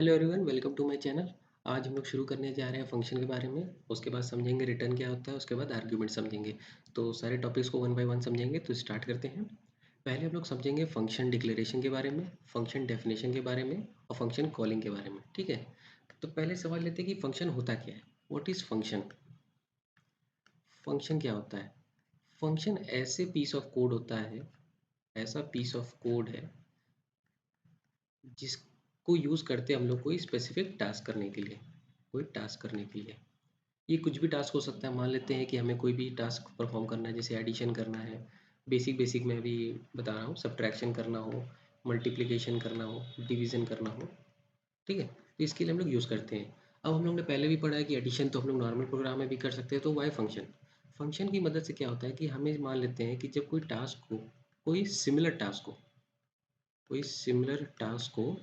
Hello everyone, welcome to my channel. आज हम लोग शुरू करने जा रहे हैं फंक्शन के बारे में। उसके बाद समझेंगे रिटर्न क्या होता है, उसके बाद आर्ग्यूमेंट समझेंगे। तो सारे टॉपिक्स को वन बाय वन समझेंगे। तो स्टार्ट करते हैं। पहले हम लोग समझेंगे फंक्शन डिक्लेरेशन के बारे में, फंक्शन डेफिनेशन के बारे में और फंक्शन कॉलिंग के बारे में। ठीक है। तो पहले सवाल लेते हैं कि फंक्शन होता क्या है। What is function? फंक्शन क्या होता है? फंक्शन ऐसे पीस ऑफ कोड होता है, ऐसा पीस ऑफ कोड है जिसको यूज़ करते हैं हम लोग कोई स्पेसिफिक टास्क करने के लिए। कोई टास्क करने के लिए ये कुछ भी टास्क हो सकता है। मान लेते हैं कि हमें कोई भी टास्क परफॉर्म करना है, जैसे एडिशन करना है, बेसिक बेसिक मैं अभी बता रहा हूँ, सब्ट्रैक्शन करना हो, मल्टीप्लिकेशन करना हो, डिवीजन करना हो। ठीक है, तो इसके लिए हम लोग यूज़ करते हैं। अब हम लोग ने पहले भी पढ़ा है कि एडिशन तो हम लोग नॉर्मल प्रोग्राम में भी कर सकते हैं। तो वाई फंक्शन? फंक्शन की मदद से क्या होता है कि हमें मान लेते हैं कि जब कोई टास्क हो, कोई सिमिलर टास्क हो, कोई सिमिलर टास्क हो,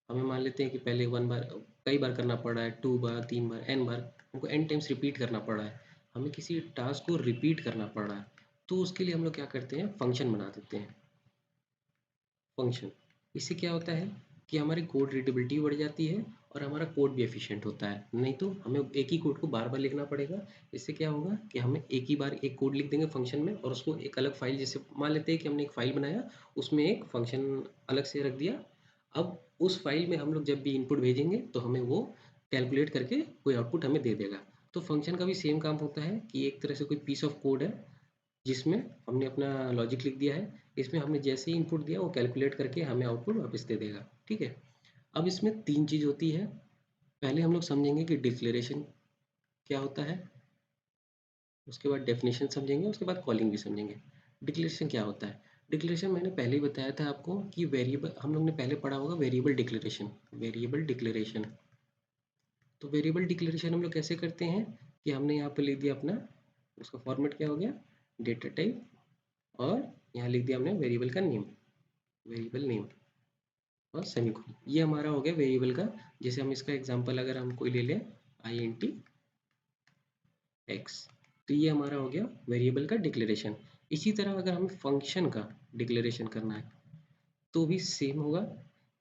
हमें मान लेते हैं कि पहले वन बार कई बार करना पड़ा है, 2 बार, 3 बार, एन बार, हमको एन टाइम्स रिपीट करना पड़ा है। हमें किसी टास्क को रिपीट करना पड़ रहा है, तो उसके लिए हम लोग क्या करते हैं, फंक्शन बना देते हैं। फंक्शन, इससे क्या होता है कि हमारी कोड रीडेबिलिटी बढ़ जाती है और हमारा कोड भी एफिशिएंट होता है। नहीं तो हमें एक ही कोड को बार बार लिखना पड़ेगा। इससे क्या होगा कि हमें एक ही बार एक कोड लिख देंगे फंक्शन में, और उसको एक अलग फाइल, जैसे मान लेते हैं कि हमने एक फाइल बनाया, उसमें एक फंक्शन अलग से रख दिया। अब उस फाइल में हम लोग जब भी इनपुट भेजेंगे तो हमें वो कैलकुलेट करके कोई आउटपुट हमें दे देगा। तो फंक्शन का भी सेम काम होता है कि एक तरह से कोई पीस ऑफ कोड है जिसमें हमने अपना लॉजिक लिख दिया है। इसमें हमने जैसे ही इनपुट दिया वो कैलकुलेट करके हमें आउटपुट वापस दे देगा। ठीक है। अब इसमें तीन चीज़ होती है। पहले हम लोग समझेंगे कि डिक्लेरेशन क्या होता है, उसके बाद डेफिनेशन समझेंगे, उसके बाद कॉलिंग भी समझेंगे। डिक्लेरेशन क्या होता है? डिक्लेरेशन मैंने पहले ही बताया था आपको कि वेरिएबल, हम लोग ने पहले पढ़ा होगा वेरिएबल डिक्लेरेशन। वेरिएबल डिक्लेरेशन, तो वेरिएबल डिक्लेरेशन हम लोग कैसे करते हैं कि हमने यहाँ पर लिख दिया अपना, उसका फॉर्मेट क्या हो गया, डेटा टाइप, और यहाँ लिख दिया हमने वेरिएबल का नेम, वेरिएबल नेम और सेमीकोलन। ये हमारा हो गया वेरिएबल का। जैसे हम इसका एग्जांपल अगर हम कोई ले लें, आई एन टी एक्स, तो ये हमारा हो गया वेरिएबल का डिक्लेरेशन। इसी तरह अगर हमें फंक्शन का डिक्लेरेशन करना है तो भी सेम होगा।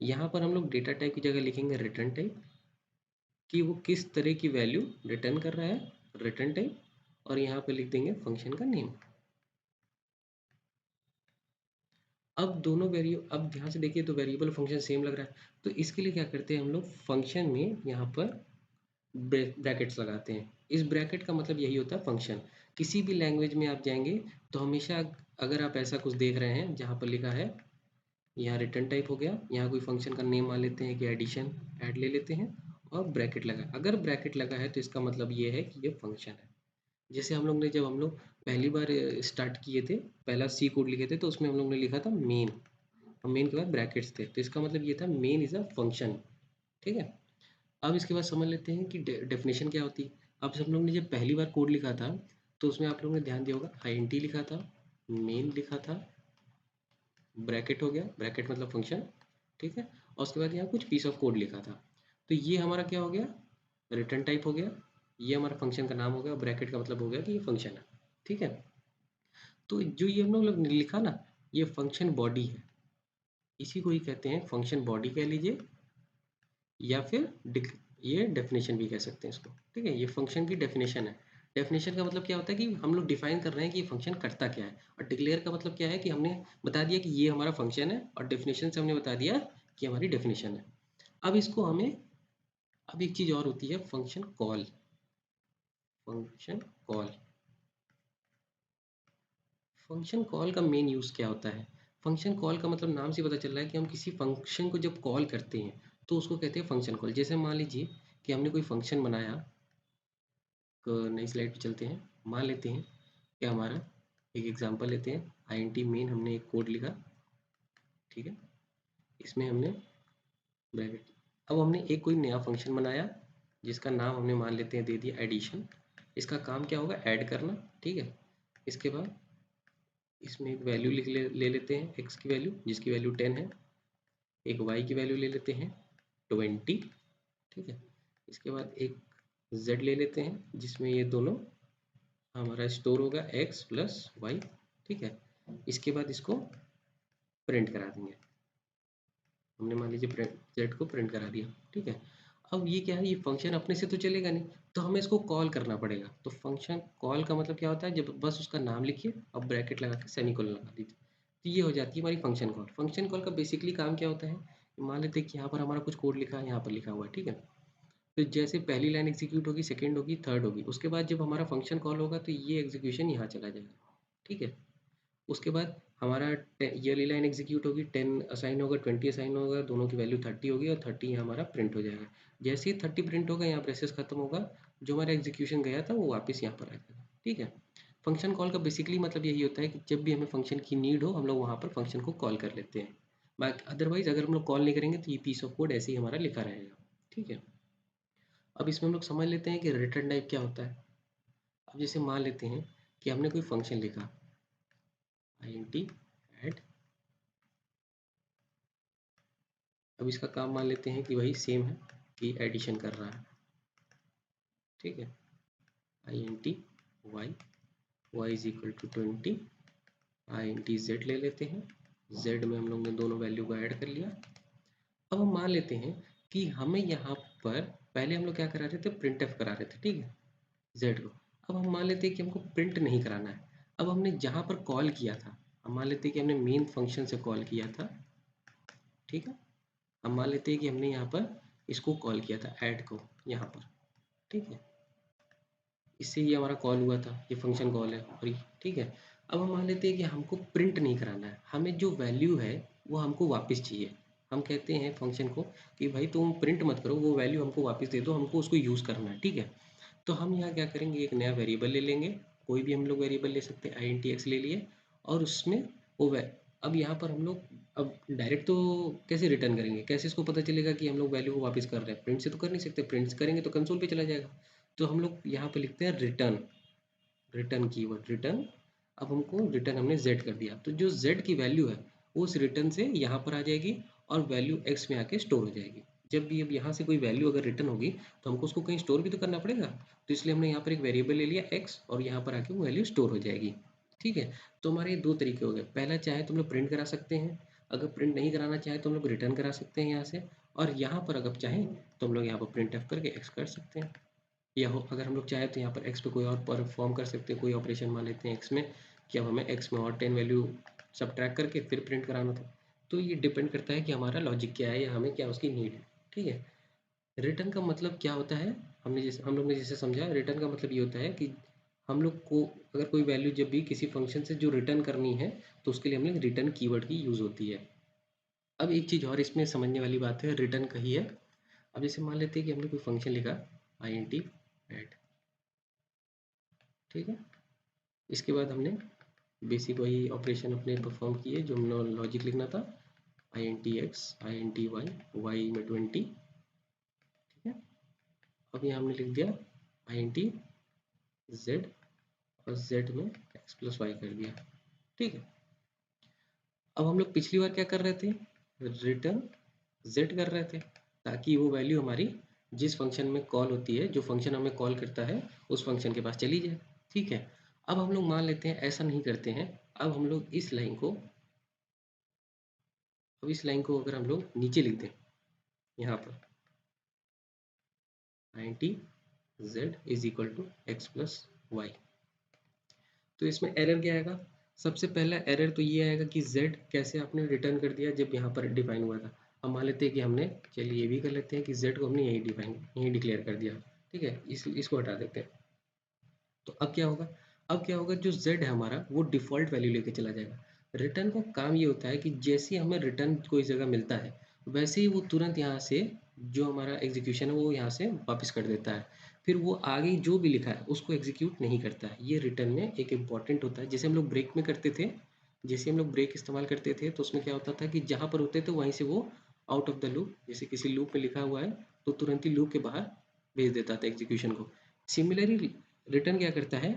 यहाँ पर हम लोग डेटा टाइप की जगह लिखेंगे रिटर्न टाइप, कि वो किस तरह की वैल्यू रिटर्न कर रहा है, रिटर्न टाइप, और यहाँ पे लिख देंगे फंक्शन का नेम। अब दोनों वेरियो, अब ध्यान से देखिए, तो वेरिएबल फंक्शन सेम लग रहा है। तो इसके लिए क्या करते हैं हम लोग, फंक्शन में यहाँ पर ब्रैकेट्स लगाते हैं। इस ब्रैकेट का मतलब यही होता है फंक्शन। किसी भी लैंग्वेज में आप जाएंगे तो हमेशा अगर आप ऐसा कुछ देख रहे हैं जहाँ पर लिखा है, यहाँ रिटर्न टाइप हो गया, यहाँ कोई फंक्शन का नेम मान लेते हैं कि एडिशन, ऐड ले लेते हैं, और ब्रैकेट लगा, अगर ब्रैकेट लगा है तो इसका मतलब ये है कि ये फंक्शन है। जैसे हम लोग ने, जब हम लोग पहली बार स्टार्ट किए थे, पहला सी कोड लिखे थे, तो उसमें हम लोग ने लिखा था मेन, और मेन के बाद ब्रैकेट्स थे, तो इसका मतलब ये था मेन इज अ फंक्शन। ठीक है। अब इसके बाद समझ लेते हैं कि डेफिनेशन क्या होती है। अब हम लोग ने जब पहली बार कोड लिखा था तो उसमें आप लोगों ने ध्यान दिया होगा, आईएनटी लिखा था, मेन लिखा था, ब्रैकेट हो गया, ब्रैकेट मतलब फंक्शन। ठीक है। और उसके बाद यहाँ कुछ पीस ऑफ कोड लिखा था। तो ये हमारा क्या हो गया, रिटर्न टाइप हो गया, ये हमारा फंक्शन का नाम हो गया, ब्रैकेट का मतलब हो गया कि ये फंक्शन है। ठीक है। तो जो ये हम लोग ने लिखा ना, ये फंक्शन बॉडी है। इसी को ही कहते हैं फंक्शन बॉडी कह लीजिए, या फिर ये डेफिनेशन भी कह सकते हैं इसको। ठीक है, ये फंक्शन की डेफिनेशन है। डेफिनेशन का मतलब क्या होता है कि हम लोग डिफाइन कर रहे हैं कि ये फंक्शन करता क्या है, और डिक्लेयर का मतलब क्या है कि हमने बता दिया कि ये हमारा फंक्शन है, और डेफिनेशन से हमने बता दिया कि हमारी डेफिनेशन है। अब इसको हमें, अब एक चीज़ और होती है, function call. Function call, function call का मेन यूज़ क्या होता है? फंक्शन कॉल का मतलब नाम से पता चल रहा है कि हम किसी फंक्शन को जब कॉल करते हैं तो उसको कहते हैं फंक्शन कॉल। जैसे मान लीजिए कि हमने कोई फंक्शन बनाया, नई स्लाइड पे चलते हैं। मान लेते हैं कि हमारा, एक एग्जांपल लेते हैं, आई एन टी मेन, हमने एक कोड लिखा। ठीक है। इसमें हमने ब्रैकेट, अब हमने एक कोई नया फंक्शन बनाया जिसका नाम हमने मान लेते हैं दे दिया एडिशन। इसका काम क्या होगा, ऐड करना। ठीक है। इसके बाद इसमें एक वैल्यू ले लेते हैं, एक्स की वैल्यू जिसकी वैल्यू 10 है, एक वाई की वैल्यू ले लेते हैं 20। ठीक है। इसके बाद एक जेड ले लेते हैं जिसमें ये दोनों हमारा स्टोर होगा, एक्स प्लस वाई। ठीक है। इसके बाद इसको प्रिंट करा देंगे। हमने मान लीजिए जेड को प्रिंट करा दिया, ठीक है। अब ये क्या है, ये फंक्शन अपने से तो चलेगा नहीं, तो हमें इसको कॉल करना पड़ेगा। तो फंक्शन कॉल का मतलब क्या होता है, जब बस उसका नाम लिखिए अब ब्रैकेट लगा के सेमीकोलन लगा दीजिए, तो ये हो जाती है हमारी फंक्शन कॉल। फंक्शन कॉल का बेसिकली काम क्या होता है, मान लेते हैं कि यहाँ पर हमारा कुछ कोड लिखा है, यहाँ पर लिखा हुआ है, ठीक है। तो जैसे पहली लाइन एग्जीक्यूट होगी, सेकंड होगी, थर्ड होगी, उसके बाद जब हमारा फंक्शन कॉल होगा तो ये एग्जीक्यूशन यहाँ चला जाएगा, ठीक है। उसके बाद हमारा ये वाली लाइन एग्जीक्यूट होगी, 10 असाइन होगा, 20 असाइन होगा, दोनों की वैल्यू 30 होगी और 30 यहाँ हमारा प्रिंट हो जाएगा। जैसे ही 30 प्रिंट होगा, यहाँ प्रोसेस खत्म होगा, जो हमारा एग्जीक्यूशन गया था वो वापस यहाँ पर आ जाएगा, ठीक है। फंक्शन कॉल का बेसिकली मतलब यही होता है कि जब भी हमें फंक्शन की नीड हो, हम लोग वहाँ पर फंक्शन को कॉल कर लेते हैं। बाकी अदरवाइज अगर हम लोग कॉल नहीं करेंगे तो ये पीस ऑफ कोड ऐसे ही हमारा लिखा रहेगा, ठीक है। अब इसमें हम लोग समझ लेते हैं कि रिटर्न टाइप क्या होता है। अब जैसे मान लेते हैं कि हमने कोई फंक्शन लिखा int add। अब इसका काम मान लेते हैं कि वही सेम है कि एडिशन कर रहा है, ठीक है। int y, y is equal to 20, int z ले लेते हैं, z में हम लोग ने दोनों वैल्यू को ऐड कर लिया। अब हम मान लेते हैं कि हमें यहाँ पर पहले हम लोग क्या करा रहे थे, प्रिंट एफ करा रहे थे, ठीक है, z को। अब हम मान लेते हैं कि हमको प्रिंट नहीं कराना है। अब हमने जहाँ पर कॉल किया था, हम मान लेते हैं कि हमने मेन फंक्शन से कॉल किया था, ठीक है। हम मान लेते हैं कि हमने यहाँ पर इसको कॉल किया था, ऐड को, यहाँ पर, ठीक है। इससे ये हमारा कॉल हुआ था, ये फंक्शन कॉल है और ये, ठीक है। अब हम मान लेते हैं कि हमको प्रिंट नहीं कराना है, हमें जो वैल्यू है वो हमको वापस चाहिए। हम कहते हैं फंक्शन को कि भाई तुम प्रिंट मत करो, वो वैल्यू हमको वापस दे दो, हमको उसको यूज़ करना है, ठीक है। तो हम यहाँ क्या करेंगे, एक नया वेरिएबल ले लेंगे, कोई भी हम लोग वेरिएबल ले सकते हैं, int ले लिए, और उसमें वो अब यहाँ पर हम लोग अब डायरेक्ट तो कैसे रिटर्न करेंगे, कैसे इसको पता चलेगा कि हम लोग वैल्यू को वापस कर रहे हैं, प्रिंट से तो कर नहीं सकते, प्रिंट करेंगे तो कंसोल पे चला जाएगा। तो हम लोग यहाँ पे लिखते हैं रिटर्न, रिटर्न कीवर्ड रिटर्न। अब हमको रिटर्न हमने z कर दिया, तो जो z की वैल्यू है वो उस रिटर्न से यहाँ पर आ जाएगी और वैल्यू x में आके स्टोर हो जाएगी। जब भी अब यहाँ से कोई वैल्यू अगर रिटर्न होगी तो हमको उसको कहीं स्टोर भी तो करना पड़ेगा, तो इसलिए हमने यहाँ पर एक वेरिएबल ले लिया x और यहाँ पर आके वो वैल्यू स्टोर हो जाएगी, ठीक है। तो हमारे ये दो तरीके हो गए, पहला चाहे तो हम लोग प्रिंट करा सकते हैं, अगर प्रिंट नहीं कराना चाहे तो हम लोग रिटर्न करा सकते हैं यहाँ से, और यहाँ पर अगर चाहें तो हम लोग यहाँ पर प्रिंट एफ करके x कर सकते हैं। या हो अगर हम लोग चाहें तो यहाँ पर x पे कोई और परफॉर्म कर सकते हैं, कोई ऑपरेशन मान लेते हैं x में कि अब हमें x में और 10 वैल्यू सब्ट्रैक्ट करके फिर प्रिंट कराना था। तो ये डिपेंड करता है कि हमारा लॉजिक क्या है या हमें क्या उसकी नीड है, ठीक है। रिटर्न का मतलब क्या होता है, हम लोग ने जैसे समझा, रिटर्न का मतलब ये होता है कि हम लोग को अगर कोई वैल्यू जब भी किसी फंक्शन से जो रिटर्न करनी है तो उसके लिए हम लोग रिटर्न कीवर्ड की यूज़ होती है। अब एक चीज़ और इसमें समझने वाली बात है, रिटर्न का ही है। अब जैसे मान लेते हैं कि हमने कोई फंक्शन लिखा int add, ठीक है। इसके बाद हमने बेसिक वही ऑपरेशन अपने परफॉर्म किए जो हमने लॉजिक लिखना था, int x, int y, y में 20, ठीक है। अब यहाँ हमने लिख दिया int z और z में x प्लस वाई कर दिया, ठीक है। अब हम लोग पिछली बार क्या कर रहे थे, रिटर्न z कर रहे थे ताकि वो वैल्यू हमारी जिस फंक्शन में कॉल होती है, जो फंक्शन हमें कॉल करता है उस फंक्शन के पास चली जाए, ठीक है। अब हम लोग मान लेते हैं ऐसा नहीं करते हैं, अब हम लोग इस लाइन को, अब इस लाइन को अगर हम लोग नीचे लिख दें यहाँ पर 90 z is equal to x plus y, तो इसमें एरर क्या आएगा, सबसे पहला एरर तो ये आएगा कि z कैसे आपने रिटर्न कर दिया जब यहाँ पर डिफाइन हुआ था। हम मान लेते हैं कि हमने, चलिए ये भी कर लेते हैं कि z को हमने यही डिक्लेयर कर दिया, ठीक है। इसको हटा देते हैं। तो अब क्या होगा, अब क्या होगा, जो z है हमारा वो डिफ़ॉल्ट वैल्यू लेके चला जाएगा। रिटर्न का काम ये होता है कि जैसे ही हमें रिटर्न कोई जगह मिलता है वैसे ही वो तुरंत यहाँ से जो हमारा एग्जीक्यूशन है वो यहाँ से वापस कर देता है, फिर वो आगे जो भी लिखा है उसको एग्जीक्यूट नहीं करता है। ये रिटर्न में एक इम्पॉर्टेंट होता है, जैसे हम लोग ब्रेक में करते थे, जैसे हम लोग ब्रेक इस्तेमाल करते थे तो उसमें क्या होता था कि जहाँ पर होते थे वहीं से वो आउट ऑफ द लूप, जैसे किसी लूप में लिखा हुआ है तो तुरंत ही लूप के बाहर भेज देता था एग्जीक्यूशन को। सिमिलरली रिटर्न क्या करता है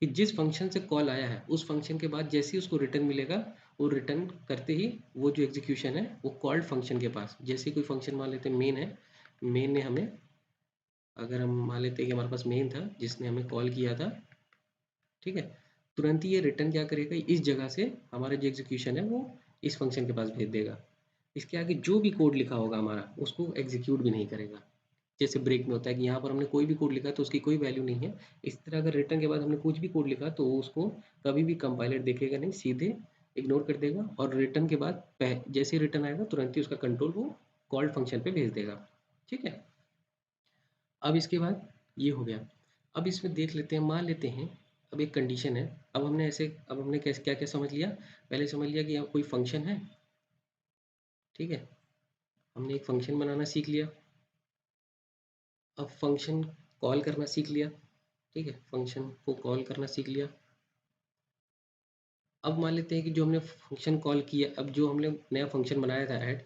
कि जिस फंक्शन से कॉल आया है उस फंक्शन के बाद जैसे ही उसको रिटर्न मिलेगा, वो रिटर्न करते ही वो जो एग्जीक्यूशन है वो कॉल्ड फंक्शन के पास, जैसे कोई फंक्शन मान लेते हैं मेन है, मेन ने हमें, अगर हम मान लेते हैं कि हमारे पास मेन था जिसने हमें कॉल किया था, ठीक है, तुरंत ही ये रिटर्न क्या करेगा, इस जगह से हमारा जो एग्जीक्यूशन है वो इस फंक्शन के पास भेज देगा। इसके आगे जो भी कोड लिखा होगा हमारा उसको एग्जीक्यूट भी नहीं करेगा। जैसे ब्रेक में होता है कि यहाँ पर हमने कोई भी कोड लिखा तो उसकी कोई वैल्यू नहीं है। इस तरह अगर रिटर्न के बाद हमने कुछ भी कोड लिखा तो उसको कभी भी कंपाइलर देखेगा नहीं, सीधे इग्नोर कर देगा और रिटर्न के बाद जैसे ही रिटर्न आएगा तुरंत ही उसका कंट्रोल वो कॉल्ड फंक्शन पे भेज देगा। ठीक है। अब इसके बाद ये हो गया। अब इसमें देख लेते हैं, मान लेते हैं अब एक कंडीशन है। अब हमने कैसे क्या क्या समझ लिया। पहले समझ लिया कि यहाँ कोई फंक्शन है। ठीक है, हमने एक फंक्शन बनाना सीख लिया। अब फंक्शन कॉल करना सीख लिया। ठीक है, फंक्शन को कॉल करना सीख लिया। अब मान लेते हैं कि जो हमने फंक्शन कॉल किया, अब जो हमने नया फंक्शन बनाया था ऐड,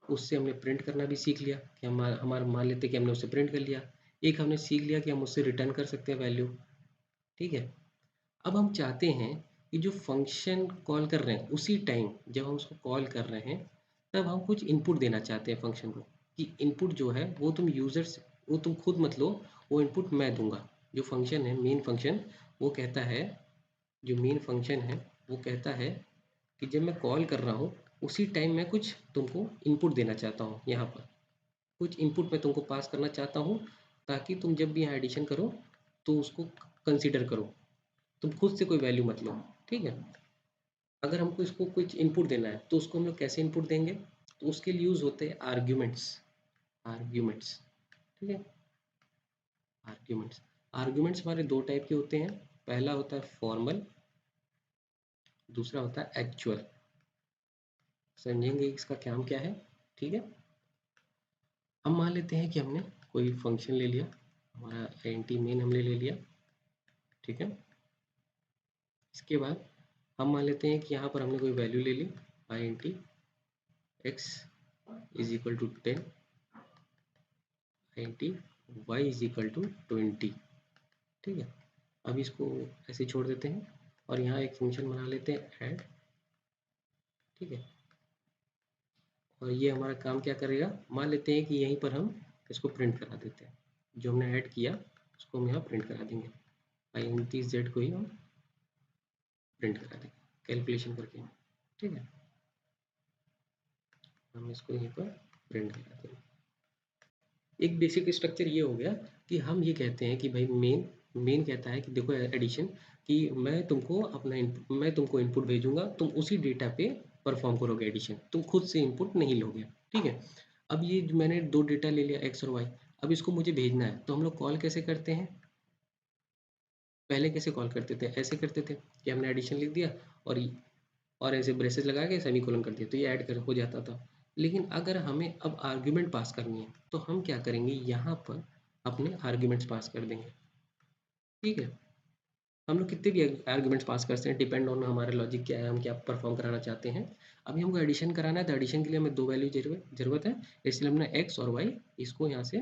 उससे हमने प्रिंट करना भी सीख लिया कि हमारा हमारा मान लेते हैं कि हमने उससे प्रिंट कर लिया। एक हमने सीख लिया कि हम उससे रिटर्न कर सकते हैं वैल्यू। ठीक है। अब हम चाहते हैं कि जो फंक्शन कॉल कर रहे हैं उसी टाइम जब हम उसको कॉल कर रहे हैं तब हम कुछ इनपुट देना चाहते हैं फंक्शन को, कि इनपुट जो है वो तुम यूजर्स वो तुम खुद मत लो, वो इनपुट मैं दूंगा। जो फंक्शन है मेन फंक्शन, वो कहता है जो मेन फंक्शन है वो कहता है कि जब मैं कॉल कर रहा हूँ उसी टाइम मैं कुछ तुमको इनपुट देना चाहता हूँ। यहाँ पर कुछ इनपुट मैं तुमको पास करना चाहता हूँ ताकि तुम जब भी यहाँ एडिशन करो तो उसको कंसीडर करो, तुम खुद से कोई वैल्यू मत लो। ठीक है। अगर हमको इसको कुछ इनपुट देना है तो उसको हम लोग कैसे इनपुट देंगे, तो उसके लिए यूज होते हैं आर्ग्यूमेंट्स। आर्ग्यूमेंट्स। ठीक है। आर्ग्यूमेंट्स। आर्ग्यूमेंट्स हमारे दो टाइप के होते हैं। पहला होता है फॉर्मल, दूसरा होता है एक्चुअल। समझेंगे इसका काम क्या है। ठीक है। हम मान लेते हैं कि हमने कोई फंक्शन ले लिया, हमारा एंटी मेन हमने ले लिया। ठीक है। इसके बाद हम मान लेते हैं कि यहाँ पर हमने कोई वैल्यू ले ली, I N T X is equal to 10, I N T Y is equal to 20। ठीक है। अब इसको ऐसे छोड़ देते हैं और यहाँ एक फंक्शन बना लेते हैं ऐड। ठीक है। और ये हमारा काम क्या करेगा, मान लेते हैं कि यहीं पर हम इसको प्रिंट करा देते हैं। जो हमने ऐड किया उसको हम यहाँ प्रिंट करा देंगे, आई एन टी जेड को ही हम प्रिंट करा देंगे कैलकुलेशन करके। ठीक है। हम इसको यहीं पर प्रिंट करा देंगे। एक बेसिक स्ट्रक्चर ये हो गया कि हम ये कहते हैं कि भाई मेन कहता है कि देखो एडिशन, कि मैं तुमको इनपुट भेजूंगा, तुम उसी डेटा पे परफॉर्म करोगे एडिशन, तुम खुद से इनपुट नहीं लोगे। ठीक है। अब ये जो मैंने दो डेटा ले लिया एक्स और वाई, अब इसको मुझे भेजना है तो हम लोग कॉल कैसे करते हैं, पहले कैसे कॉल करते थे, ऐसे करते थे कि हमने एडिशन लिख दिया और ऐसे ब्रेसेस लगा के सेमीकोलन कर दिया तो ये ऐड कर हो जाता था। लेकिन अगर हमें अब आर्ग्यूमेंट पास करनी है तो हम क्या करेंगे, यहाँ पर अपने आर्ग्यूमेंट्स पास कर देंगे। ठीक है। हम लोग कितने भी आर्ग्यूमेंट्स पास कर सकते हैं, डिपेंड ऑन हमारा लॉजिक क्या है, हम क्या परफॉर्म कराना चाहते हैं। अभी हमको एडिशन कराना है तो एडिशन के लिए हमें दो वैल्यू जरूरत है, इसलिए हमने एक्स और वाई इसको यहाँ से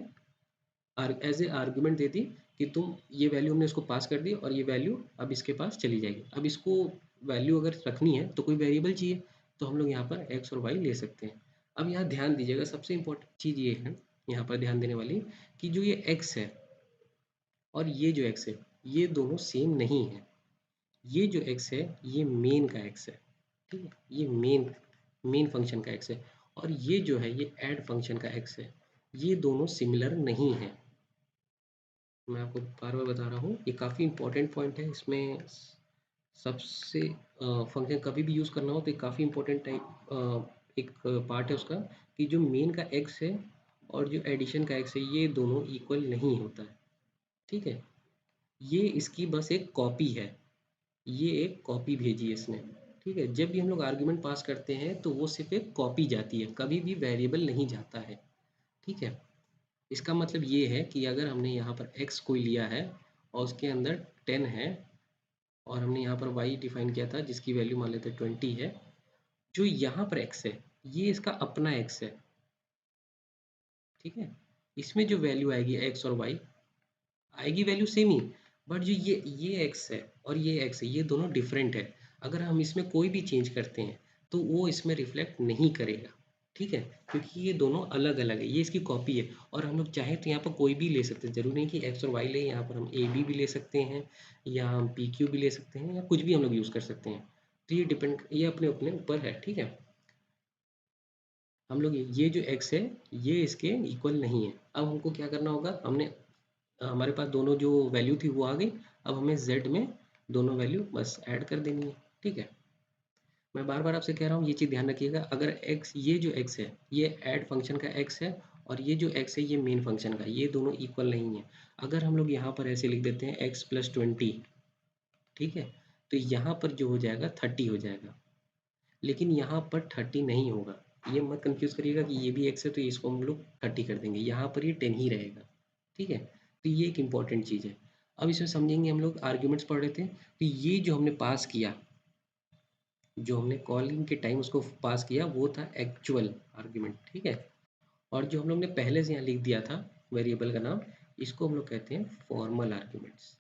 एज ए आर्गुमेंट दे दी कि तुम ये वैल्यू हमने इसको पास कर दी और ये वैल्यू अब इसके पास चली जाएगी। अब इसको वैल्यू अगर रखनी है तो कोई वेरिएबल चाहिए, तो हम लोग यहाँ पर एक्स और वाई ले सकते हैं। अब यहाँ ध्यान दीजिएगा, सबसे इम्पोर्टेंट चीज़ ये है यहाँ पर ध्यान देने वाली, कि जो ये एक्स है और ये जो एक्स है ये दोनों सेम नहीं है। ये जो एक्स है ये मेन का एक्स है। ठीक है। ये मेन फंक्शन का एक्स है और ये जो है ये ऐड फंक्शन का एक्स है। ये दोनों सिमिलर नहीं है। मैं आपको बार बार बता रहा हूँ, ये काफ़ी इंपॉर्टेंट पॉइंट है। इसमें सबसे फंक्शन कभी भी यूज़ करना हो तो ये काफ़ी इंपॉर्टेंट टाइप एक पार्ट है उसका, कि जो मेन का एक्स है और जो एडिशन का एक्स है ये दोनों इक्वल नहीं होता है। ठीक है। ये इसकी बस एक कॉपी है, ये एक कॉपी भेजी है इसने। ठीक है। जब भी हम लोग आर्ग्यूमेंट पास करते हैं तो वो सिर्फ एक कॉपी जाती है, कभी भी वेरिएबल नहीं जाता है। ठीक है। इसका मतलब ये है कि अगर हमने यहाँ पर x कोई लिया है और उसके अंदर 10 है और हमने यहाँ पर y डिफाइन किया था जिसकी वैल्यू मान लेते हैं 20 है, जो यहाँ पर x है ये इसका अपना x है। ठीक है। इसमें जो वैल्यू आएगी x और y आएगी वैल्यू सेम ही, बट जो ये x है और ये x है ये दोनों डिफरेंट है। अगर हम इसमें कोई भी चेंज करते हैं तो वो इसमें रिफ्लेक्ट नहीं करेगा। ठीक है। क्योंकि ये दोनों अलग अलग है, ये इसकी कॉपी है और हम लोग चाहे तो यहाँ पर कोई भी ले सकते हैं, जरूरी नहीं कि एक्स और वाई ले, यहाँ पर हम ए बी भी ले सकते हैं या हम पी क्यू भी ले सकते हैं या कुछ भी हम लोग यूज़ कर सकते हैं। तो ये अपने अपने ऊपर है। ठीक है। हम लोग ये जो x है ये इसके इक्वल नहीं है। अब हमको क्या करना होगा, हमने हमारे पास दोनों जो वैल्यू थी वो आ गई। अब हमें z में दोनों वैल्यू बस ऐड कर देनी है। ठीक है, मैं बार बार आपसे कह रहा हूँ ये चीज़ ध्यान रखिएगा। अगर x, ये जो x है ये ऐड फंक्शन का x है, और ये जो x है ये मेन फंक्शन का, ये दोनों इक्वल नहीं है। अगर हम लोग यहाँ पर ऐसे लिख देते हैं x प्लस 20, ठीक है, तो यहाँ पर जो हो जाएगा 30 हो जाएगा, लेकिन यहाँ पर 30 नहीं होगा। ये मत कंफ्यूज करिएगा कि ये भी x है तो इसको हम लोग 30 कर देंगे, यहाँ पर ये 10 ही रहेगा। ठीक है, तो ये एक इम्पॉर्टेंट चीज़ है। अब इसमें समझेंगे, हम लोग आर्ग्यूमेंट्स पढ़ रहे थे, तो ये जो हमने पास किया, जो हमने कॉलिंग के टाइम उसको पास किया वो था एक्चुअल आर्ग्यूमेंट। ठीक है, और जो हम लोग ने पहले से यहाँ लिख दिया था वेरिएबल का नाम, इसको हम लोग कहते हैं फॉर्मल आर्ग्यूमेंट्स।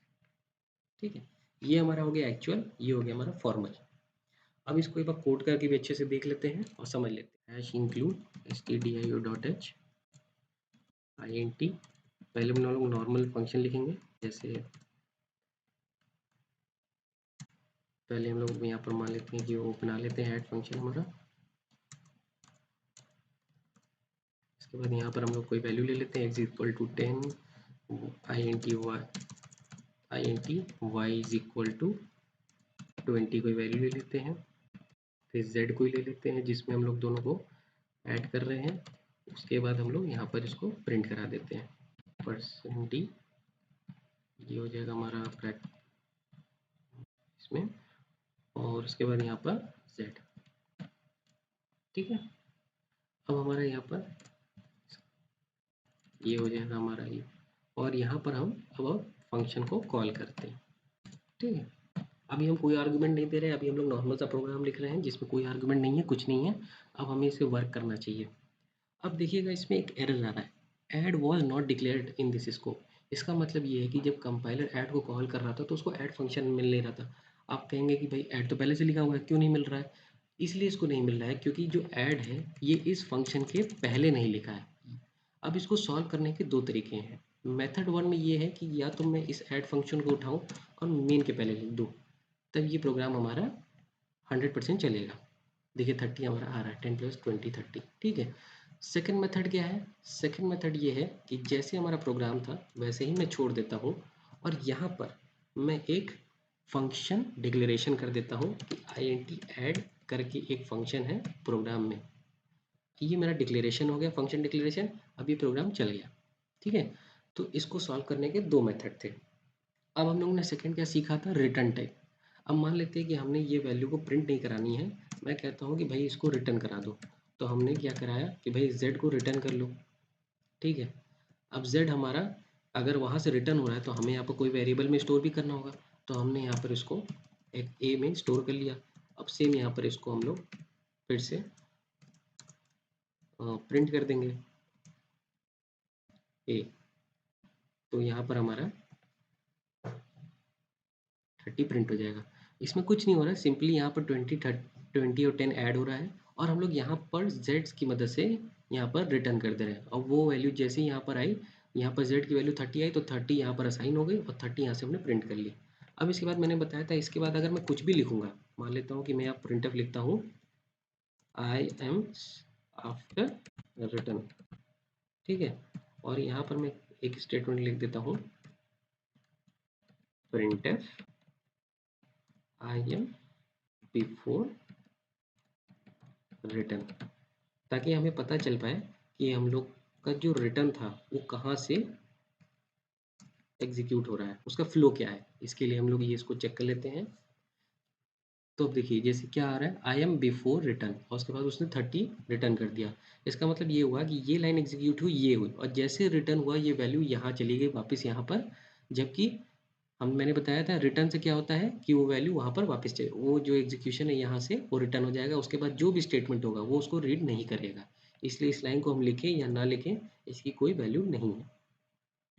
ठीक है, ये हमारा हो गया एक्चुअल, ये हो गया हमारा फॉर्मल। अब इसको एक बार कोड करके भी अच्छे से देख लेते हैं और समझ लेते हैं। हैश इंक्लूड stdio.h int, पहले हम लोग नॉर्मल फंक्शन लिखेंगे। जैसे पहले हम लोग यहाँ पर मान लेते हैं कि वो बना लेते हैं ऐड फंक्शन हमारा। इसके बाद यहाँ पर हम लोग कोई वैल्यू ले लेते हैं, x equal to 10, int y is equal to 20 कोई वैल्यू ले लेते हैं। फिर z कोई ले लेते हैं जिसमें हम लोग दोनों को ऐड कर रहे हैं। उसके बाद हम लोग यहाँ पर इसको प्रिंट करा देते हैं, %d, ये हो जाएगा हमारा ब्रैकेट इसमें, और उसके बाद यहाँ पर z। ठीक है, अब हमारा यहाँ पर ये हो जाएगा हमारा ये, और यहाँ पर हम अब फंक्शन को कॉल करते हैं। ठीक है, अभी हम कोई आर्गुमेंट नहीं दे रहे हैं, अभी हम लोग नॉर्मल सा प्रोग्राम लिख रहे हैं जिसमें कोई आर्गुमेंट नहीं है, कुछ नहीं है। अब हमें इसे वर्क करना चाहिए। अब देखिएगा इसमें एक एरर आ रहा है, add was not declared in this scope. इसका मतलब ये है कि जब कंपाइलर ऐड को कॉल कर रहा था तो उसको ऐड फंक्शन मिल नहीं रहा था। आप कहेंगे कि भाई ऐड तो पहले से लिखा हुआ है, क्यों नहीं मिल रहा है? इसलिए इसको नहीं मिल रहा है क्योंकि जो ऐड है ये इस फंक्शन के पहले नहीं लिखा है। अब इसको सॉल्व करने के दो तरीके हैं। मेथड वन में ये है कि या तो मैं इस ऐड फंक्शन को उठाऊं और मेन के पहले लिख दूं, तब ये प्रोग्राम हमारा 100% चलेगा। देखिए 30 हमारा आ रहा है, 10 प्लस 20 30। ठीक है, सेकंड मेथड क्या है? सेकंड मेथड ये है कि जैसे हमारा प्रोग्राम था वैसे ही मैं छोड़ देता हूँ, और यहाँ पर मैं एक फंक्शन डिक्लेरेशन कर देता हूँ कि int ऐड करके एक फंक्शन है प्रोग्राम में। ये मेरा डिक्लेरेशन हो गया, फंक्शन डिक्लेरेशन। अब ये प्रोग्राम चल गया। ठीक है, तो इसको सॉल्व करने के दो मेथड थे। अब हम लोगों ने सेकंड क्या सीखा था? Return type. अब मान लेते हैं कि हमने ये वैल्यू को प्रिंट नहीं करानी है, मैं कहता हूँ कि भाई इसको रिटर्न करा दो। तो हमने क्या कराया कि भाई z को रिटर्न कर लो। ठीक है, अब z हमारा अगर वहाँ से रिटर्न हो रहा है तो हमें यहाँ पर कोई वेरिएबल में स्टोर भी करना होगा, तो हमने यहाँ पर इसको एक a में स्टोर कर लिया। अब सेम यहाँ पर इसको हम लोग फिर से प्रिंट कर देंगे a। तो यहाँ पर हमारा 30 प्रिंट हो जाएगा। इसमें कुछ नहीं हो रहा है, सिंपली यहाँ पर 20 और 10 ऐड हो रहा है, और हम लोग यहाँ पर z की मदद से यहाँ पर रिटर्न कर दे रहे हैं। और वो वैल्यू जैसे ही यहाँ पर आई, यहाँ पर z की वैल्यू 30 आई तो 30 यहाँ पर असाइन हो गई और 30 यहाँ से हमने प्रिंट कर ली। अब इसके बाद मैंने बताया था, इसके बाद अगर मैं कुछ भी लिखूंगा, मान लेता हूँ कि मैं यहाँ प्रिंटफ लिखता हूँ आई एम आफ्टर रिटर्न। ठीक है, और यहाँ पर मैं एक स्टेटमेंट लिख देता हूँ printf I am before return, ताकि हमें पता चल पाए कि हम लोग का जो रिटर्न था वो कहाँ से एग्जीक्यूट हो रहा है, उसका फ्लो क्या है। इसके लिए हम लोग ये इसको चेक कर लेते हैं। तो अब देखिए जैसे क्या आ रहा है, आई एम बिफोर रिटर्न, और उसके बाद उसने 30 रिटर्न कर दिया। इसका मतलब ये हुआ कि ये लाइन एग्जीक्यूट हुई, ये हुई, और जैसे रिटर्न हुआ ये वैल्यू यहाँ चली गई वापस यहाँ पर। जबकि मैंने बताया था रिटर्न से क्या होता है कि वो वैल्यू वहाँ पर वापस चले, वो जो एग्जीक्यूशन है यहाँ से वो रिटर्न हो जाएगा। उसके बाद जो भी स्टेटमेंट होगा वो उसको रीड नहीं करेगा। इसलिए इस लाइन को हम लिखें या ना लिखें इसकी कोई वैल्यू नहीं है।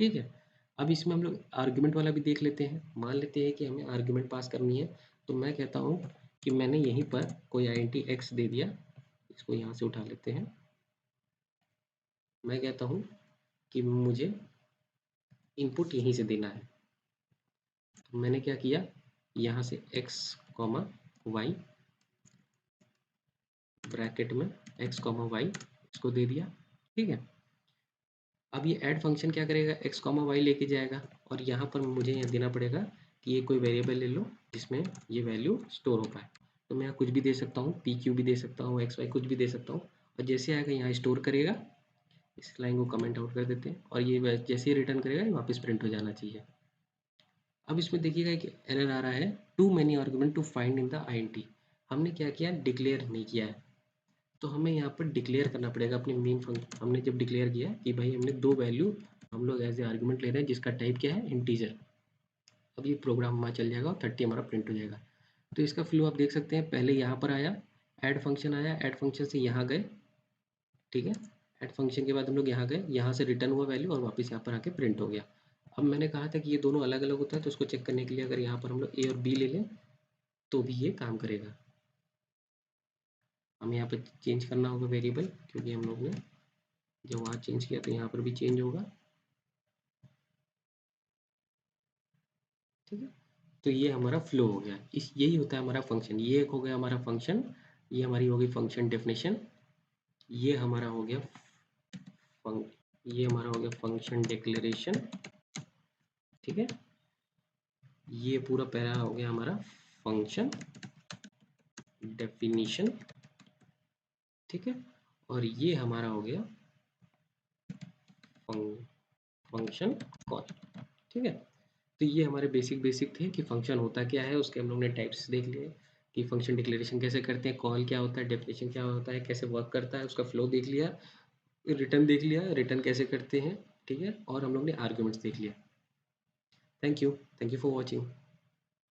ठीक है, अब इसमें हम लोग आर्ग्यूमेंट वाला भी देख लेते हैं। मान लेते हैं कि हमें आर्ग्यूमेंट पास करनी है, तो मैं कहता हूँ कि मैंने यहीं पर कोई int x दे दिया। इसको यहाँ से उठा लेते हैं। मैं कहता हूँ कि मुझे इनपुट यहीं से देना है। तो मैंने क्या किया, यहाँ से x, y ब्रैकेट में x, y इसको दे दिया, ठीक है। अब ये ऐड फंक्शन क्या करेगा, एक्स कॉमा वाई लेके जाएगा और यहाँ पर मुझे यहाँ देना पड़ेगा कि ये कोई वेरिएबल ले लो जिसमें ये वैल्यू स्टोर हो पाए। तो मैं यहाँ कुछ भी दे सकता हूँ, पी क्यू भी दे सकता हूँ, एक्स वाई कुछ भी दे सकता हूँ, और जैसे आएगा यहाँ स्टोर करेगा। इस लाइन को कमेंट आउट कर देते हैं और ये जैसे ही रिटर्न करेगा ये वापस प्रिंट हो जाना चाहिए। अब इसमें देखिएगा कि एरर आ रहा है, too many argument to find in the INT. हमने क्या किया, डिक्लेयर नहीं किया है, तो हमें यहाँ पर डिक्लेयर करना पड़ेगा अपने मेन फंक्शन। हमने जब डिक्लेयर किया कि भाई हमने दो वैल्यू हम लोग एज ए आर्गुमेंट ले रहे हैं जिसका टाइप क्या है, इंटीजर। अब ये प्रोग्राम हमारा चल जाएगा और 30 हमारा प्रिंट हो जाएगा। तो इसका फ्लो आप देख सकते हैं, पहले यहाँ पर आया, ऐड फंक्शन आया, ऐड फंक्शन से यहाँ गए, ठीक है। ऐड फंक्शन के बाद हम लोग यहाँ गए, यहाँ से रिटर्न हुआ वैल्यू और वापस यहाँ पर आके प्रिंट हो गया। अब मैंने कहा था कि ये दोनों अलग अलग होता है, तो उसको चेक करने के लिए अगर यहाँ पर हम लोग ए और बी ले लें तो भी ये काम करेगा। हमें यहाँ पर चेंज करना होगा वेरिएबल, क्योंकि हम लोग ने जब वहाँ चेंज किया तो यहाँ पर भी चेंज होगा, ठीक है। तो ये हमारा फ्लो हो गया, इस यही होता है हमारा फंक्शन। ये एक हो गया हमारा फंक्शन, ये हमारी होगी फंक्शन डेफिनेशन, ये हमारा हो गया ये हमारा हो गया फंक्शन डिक्लेरेशन, ठीक है। ये पूरा पैरा हो गया हमारा फंक्शन डेफिनेशन, ठीक है। और ये हमारा हो गया फंक्शन कॉल, ठीक है। तो ये हमारे बेसिक बेसिक थे कि फंक्शन होता क्या है, उसके हम लोग ने टाइप्स देख लिए कि फंक्शन डिक्लेरेशन कैसे करते हैं, कॉल क्या होता है, डेफिनेशन क्या होता है, कैसे वर्क करता है, उसका फ्लो देख लिया, रिटर्न देख लिया, रिटर्न कैसे करते हैं, ठीक है। और हम लोग ने आर्ग्यूमेंट्स देख लिया। Thank you for watching.